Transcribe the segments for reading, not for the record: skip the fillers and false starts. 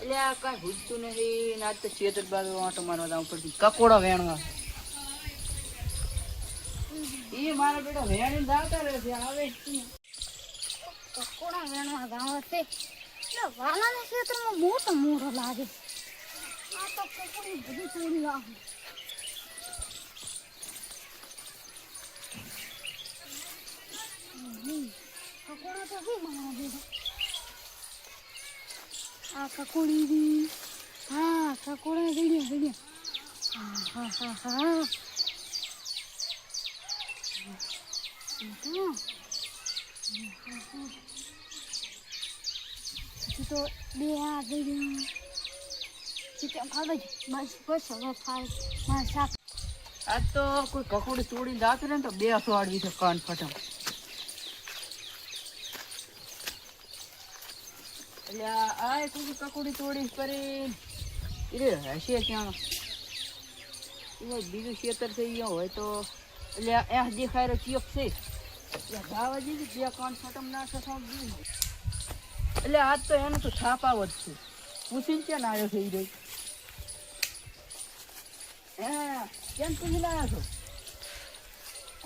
અલ્યા કાંઈ ભૂજતું નથી ને આજ તો ખેતર બાજુ આંટો મારવા જવું પડશે કકોડા વેણવા એ મારા બેટા વેણી જાતા રહે છે આવે જ કકોડા વેણવા ગાવા છે એટલે વાલાના ક્ષેત્રમાં મોટો મોરો લાગે આ તો કકોડી બધી ચોરી લાગે કકોડા તો શું મારા બેટા આ કકોડી હા કકોડા ગઈ હા હા હા હા તો બે આ ગઈ ચિકન ખાવે બસ બસ હવે થાય માર શાક આજ તો કોઈ કકોડી તોડીને જાતું રહે ને તો બે અસવાડવી છે કાન ફટમ એટલે આ કોઈ કકોડી તોડી કરી એ હશે ક્યાં બીજું ખેતર છે અહીંયા હોય તો એટલે આ દેખાય ચિયક છે એટલે ગાવા જેવી બે કાન ફટમ ના થતા એટલે આજ તો એને તો છાપાવત છે પૂછીને ક્યાં આવ્યો છે એ રહી કેમ પૂછી લાવ્યા છો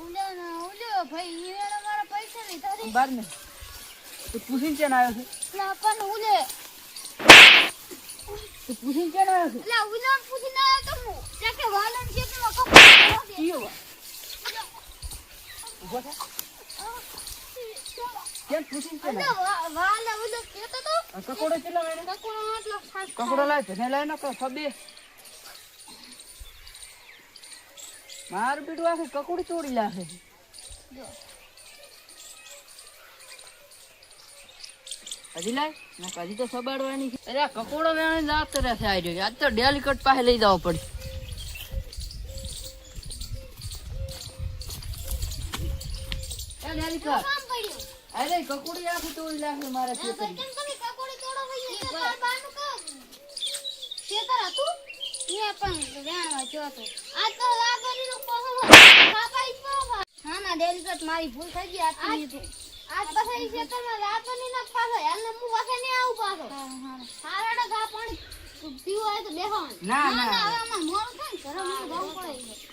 ઉલ્યો ભાઈ એને મારા પૈસા લીધા છે બાર ને તો પૂછીને ક્યાં આવ્યો છે ના પણ ઉલે તો પૂછીને ક્યાં આવ્યો છે એટલે ઉલે પૂછીને આવ્યો તો હું કે વાલન ખેતરમાં કપડા કયો ઉભો થા કેમ પૂછીને ક્યાં આવ્યો વાલા ઉલે કેતો તો કકોડો કેટલા વાળે કકોડો આટલો ખાસ કકોડો લાય છે ને લાય ન કો સબે મારું પીટું આખી કકોડી તોડી લાગે જો હજી લાય ના હજી તો સબાડવાની છે અરે આ કકોડો વેણે જાત રહેશે આવી રહ્યો આજ તો ડેલી કટ પાસે લઈ જવો પડે એ ડેલી કટ કામ પડ્યું અરે કકોડી આખી તોડી લાગે મારા કેમ ખેતર તમે કકોડી તોડો ભાઈ કે બારનું કામ ખેતર હતું એ પણ વેણવા ગયો તો આ તો લાગણીનો પાછો ખાપાઈ પાવા ના ના ડેલિકેટ મારી ભૂલ થઈ ગઈ આજ પછી ખેતરમાં લાગણીનો પાછો એટલે હું વાસે નહીં આવું પાછો હારડા ઘા પાણી પીવો હોય તો બેહવાનું ના હવે આમાં મોડું થાય ને ઘરે મને જવું પડે